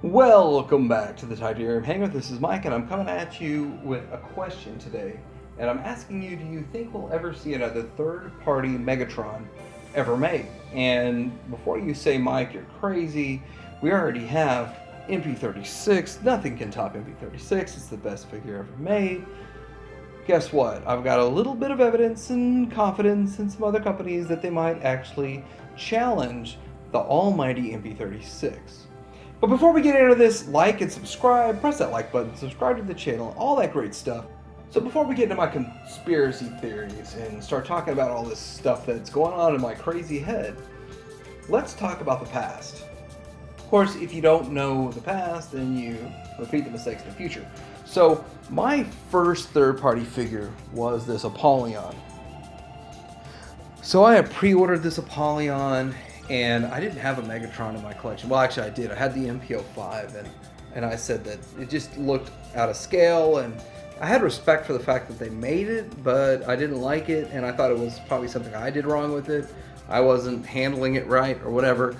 Welcome back to the Titanium Hangar. This is Mike, and I'm coming at you with a question today. And I'm asking you, do you think we'll ever see another third-party Megatron ever made? And before you say, Mike, you're crazy, we already have MP36. Nothing can top MP36. It's the best figure ever made. Guess what? I've got a little bit of evidence and confidence in some other companies that they might actually challenge the almighty MP36. But before we get into this, like and subscribe, press that like button, subscribe to the channel, all that great stuff. So before we get into my conspiracy theories and start talking about all this stuff that's going on in my crazy head, let's talk about the past. Of course, if you don't know the past, then you repeat the mistakes in the future. So my first third-party figure was this Apollyon. So I had pre-ordered this Apollyon, and I didn't have a Megatron in my collection. Well, actually I did. I had the MPO5, and I said that it just looked out of scale, and I had respect for the fact that they made it, but I didn't like it, and I thought it was probably something I did wrong with it. I wasn't handling it right or whatever.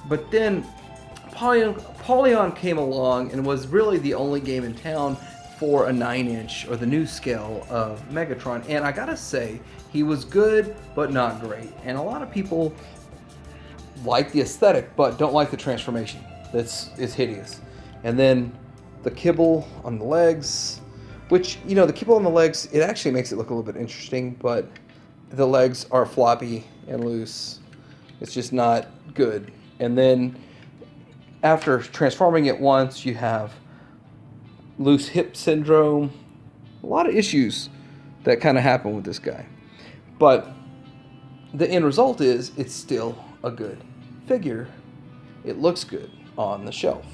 But then Apollyon came along and was really the only game in town for a 9-inch or the new scale of Megatron, and I gotta say, he was good, but not great. And a lot of people like the aesthetic, but don't like the transformation. It's hideous. And then the kibble on the legs, which, you know, the kibble on the legs, it actually makes it look a little bit interesting, but the legs are floppy and loose. It's just not good. And then after transforming it once, you have loose hip syndrome. A lot of issues that kind of happen with this guy. But the end result is it's still a good figure. It looks good on the shelf.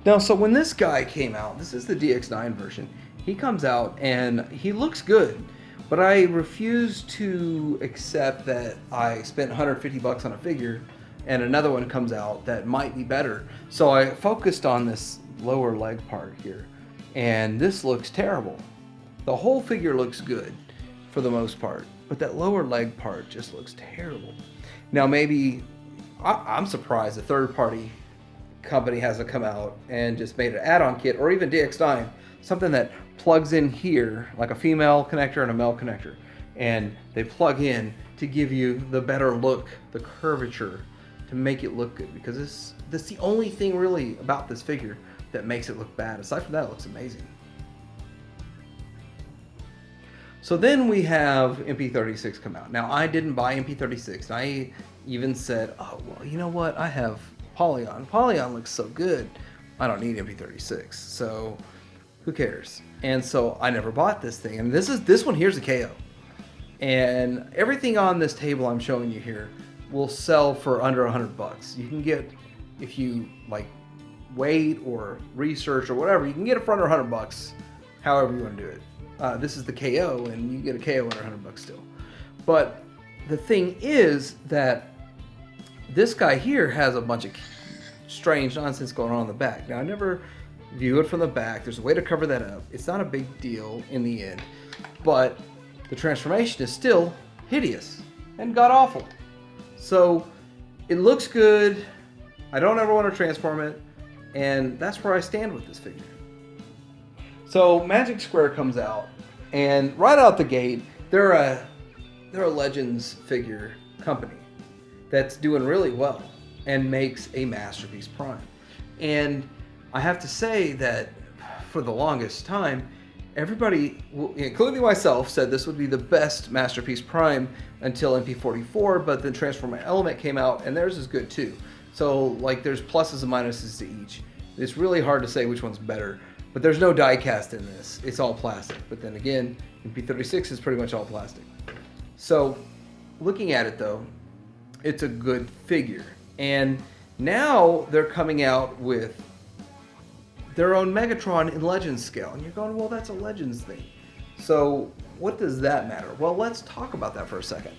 Now, so when this guy came out, this is the DX9 version, he comes out and he looks good, but I refuse to accept that I spent 150 bucks on a figure and another one comes out that might be better. So I focused on this lower leg part here, and this looks terrible. The whole figure looks good for the most part, but that lower leg part just looks terrible. Now, maybe I'm surprised a third-party company hasn't come out and just made an add-on kit, or even DX9, something that plugs in here, like a female connector and a male connector, and they plug in to give you the better look, the curvature, to make it look good, because this is the only thing really about this figure that makes it look bad. Aside from that, it looks amazing. So then we have MP36 come out. Now, I didn't buy MP36. I even said, oh, well, you know what? I have Apollyon. Apollyon looks so good. I don't need MP36. So who cares? And so I never bought this thing. And this one here's a KO. And everything on this table I'm showing you here will sell for under 100 bucks. You can get, if you like wait or research or whatever, you can get it for under 100 bucks, however you want to do it. This is the KO, and you get a KO under 100 bucks still. But the thing is that this guy here has a bunch of strange nonsense going on in the back. Now, I never view it from the back. There's a way to cover that up. It's not a big deal in the end, but the transformation is still hideous and god-awful. So it looks good. I don't ever want to transform it, and that's where I stand with this figure. So Magic Square comes out, and right out the gate, they're a Legends figure company that's doing really well and makes a Masterpiece Prime. And I have to say that for the longest time, everybody, including myself, said this would be the best Masterpiece Prime until MP44, but then Transformer Element came out, and theirs is good too. So like there's pluses and minuses to each. It's really hard to say which one's better. But there's no die cast in this. It's all plastic. But then again, MP36 is pretty much all plastic. So, looking at it though, it's a good figure. And now they're coming out with their own Megatron in Legends scale. And you're going, well, that's a Legends thing. So, what does that matter? Well, let's talk about that for a second.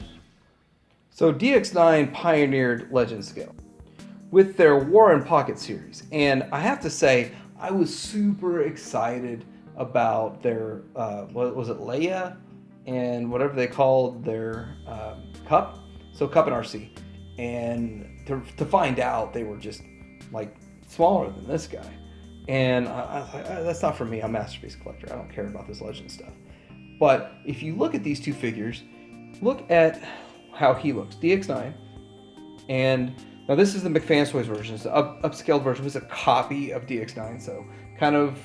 So, DX9 pioneered Legends scale with their War in Pocket series. And I have to say, I was super excited about their, what was it, Leia and whatever they called their cup. So Cup and RC. And to find out they were just like smaller than this guy. And that's not for me. I'm a masterpiece collector. I don't care about this legend stuff. But if you look at these two figures, look at how he looks. DX9. And now this is the McFans Toys version. It's the upscaled version. It's a copy of DX9. So kind of,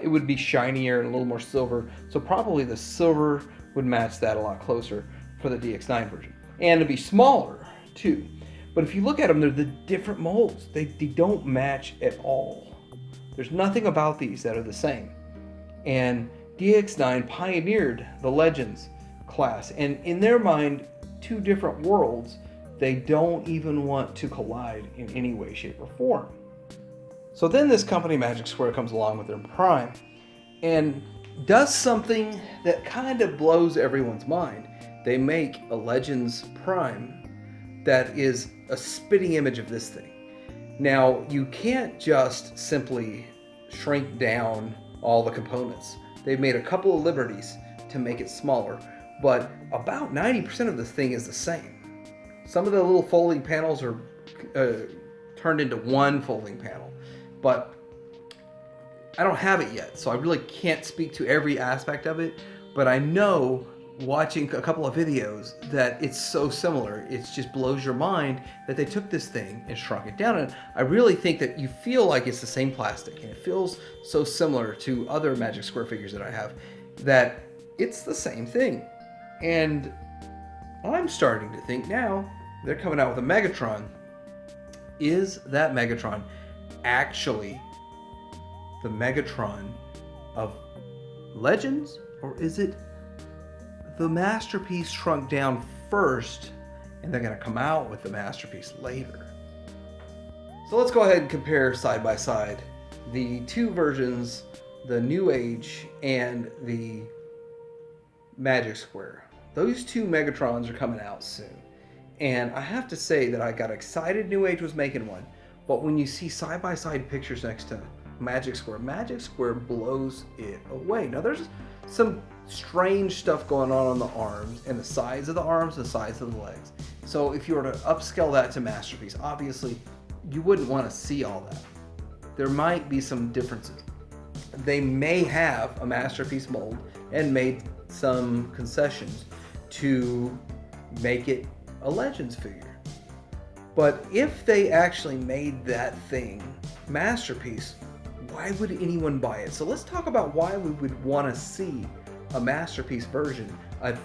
it would be shinier and a little more silver. So probably the silver would match that a lot closer for the DX9 version. And it'd be smaller too. But if you look at them, they're the different molds. They don't match at all. There's nothing about these that are the same. And DX9 pioneered the Legends class. And in their mind, two different worlds, they don't even want to collide in any way, shape, or form. So then this company, Magic Square, comes along with their Prime and does something that kind of blows everyone's mind. They make a Legends Prime that is a spitting image of this thing. Now, you can't just simply shrink down all the components. They've made a couple of liberties to make it smaller, but about 90% of this thing is the same. Some of the little folding panels are turned into one folding panel, but I don't have it yet, so I really can't speak to every aspect of it, but I know watching a couple of videos that it's so similar. It just blows your mind that they took this thing and shrunk it down. And I really think that you feel like it's the same plastic, and it feels so similar to other Magic Square figures that I have that it's the same thing. And I'm starting to think now they're coming out with a Megatron. Is that Megatron actually the Megatron of Legends, or is it the Masterpiece shrunk down first and they're going to come out with the Masterpiece later? So let's go ahead and compare side by side the two versions, the New Age and the Magic Square. Those two Megatrons are coming out soon. And I have to say that I got excited New Age was making one, but when you see side by side pictures next to Magic Square blows it away. Now there's some strange stuff going on the arms and the sides of the arms and the sides of the legs. So if you were to upscale that to Masterpiece, obviously you wouldn't want to see all that. There might be some differences. They may have a Masterpiece mold and made some concessions to make it a Legends figure. But if they actually made that thing Masterpiece, why would anyone buy it? So let's talk about why we would want to see a Masterpiece version of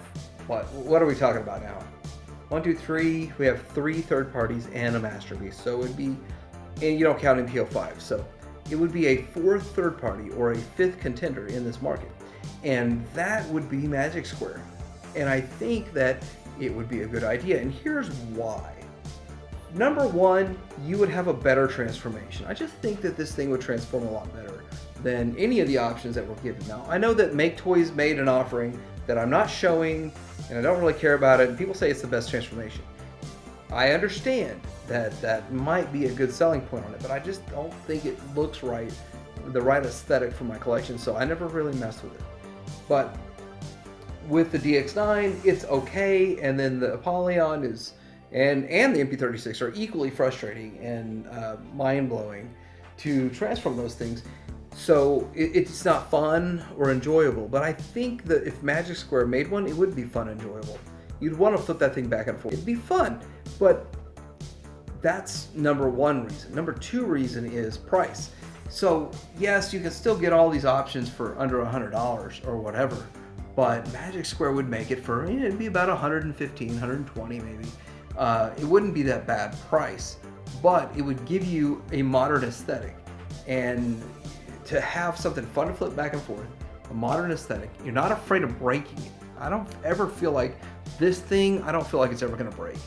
what are we talking about now? 1, 2, 3. We have 3 third parties and a Masterpiece. So it would be, and you don't count MPO5. So it would be a 4th third party or a 5th contender in this market. And that would be Magic Square. And I think that it would be a good idea. And here's why. Number one, you would have a better transformation. I just think that this thing would transform a lot better than any of the options that were given. Now, I know that Make Toys made an offering that I'm not showing, and I don't really care about it, and people say it's the best transformation. I understand that that might be a good selling point on it, but I just don't think it looks right, the right aesthetic for my collection, so I never really messed with it. But with the DX9, it's okay, and then the Apollyon is, and the MP36 are equally frustrating and mind-blowing to transform those things. So it's not fun or enjoyable, but I think that if Magic Square made one, it would be fun and enjoyable. You'd want to flip that thing back and forth. It'd be fun, but that's number one reason. Number two reason is price. So yes, you can still get all these options for under $100 or whatever, but Magic Square would make it for, it'd be about $115, $120 maybe. It wouldn't be that bad price, but it would give you a modern aesthetic. And to have something fun to flip back and forth, a modern aesthetic, you're not afraid of breaking it. I don't ever feel like this thing, I don't feel like it's ever gonna break.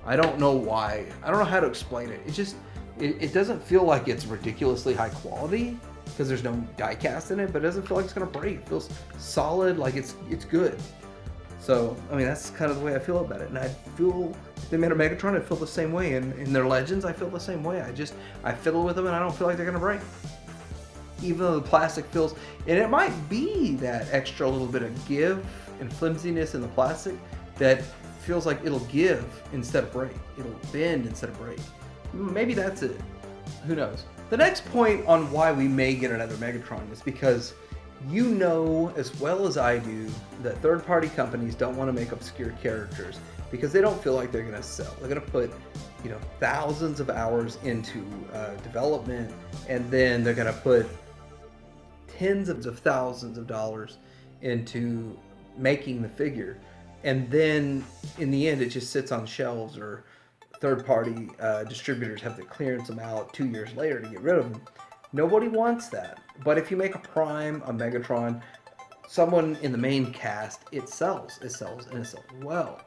I don't know why. I don't know how to explain it. It just, it doesn't feel like it's ridiculously high quality because there's no die cast in it, but it doesn't feel like it's gonna break. It feels solid, like it's good. So, I mean, that's kind of the way I feel about it. And I feel, if they made a Megatron, I'd feel the same way. And in their Legends, I feel the same way. I fiddle with them and I don't feel like they're gonna break. Even though the plastic feels, and it might be that extra little bit of give and flimsiness in the plastic that feels like it'll give instead of break. It'll bend instead of break. Maybe that's it. Who knows? The next point on why we may get another Megatron is because you know as well as I do that third-party companies don't want to make obscure characters because they don't feel like they're going to sell. They're going to put, thousands of hours into development, and then they're going to put tens of thousands of dollars into making the figure, and then in the end it just sits on shelves, or third-party distributors have to clearance them out 2 years later to get rid of them. Nobody wants that. But if you make a Prime, a Megatron, someone in the main cast, it sells. It sells, and it sells well.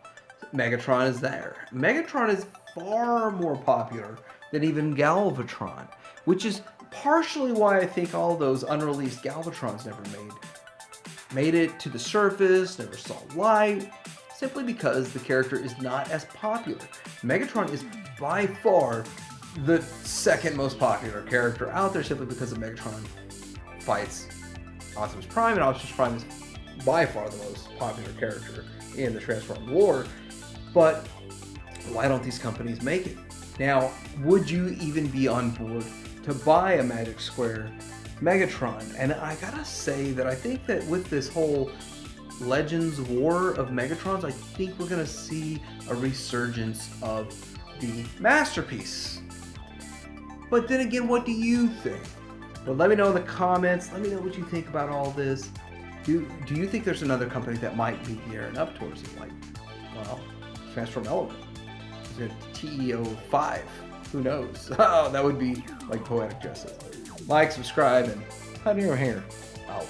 Megatron is there. Megatron is far more popular than even Galvatron, which is partially why I think all those unreleased Galvatrons never made it to the surface, never saw light, simply because the character is not as popular. Megatron is by far the second most popular character out there, simply because of Megatron fights Optimus Prime, and Optimus Prime is by far the most popular character in the Transformers lore. But why don't these companies make it? Now, would you even be on board to buy a Magic Square Megatron? And I gotta say that I think that with this whole Legends War of Megatrons, I think we're gonna see a resurgence of the Masterpiece. But then again, what do you think? Well, let me know in the comments. Let me know what you think about all this. Do you think there's another company that might be gearing up towards it? Like, well, Transform Element. Is it TEO5? Who knows? Oh, that would be like poetic justice. Like, subscribe, and honey your hair. Out.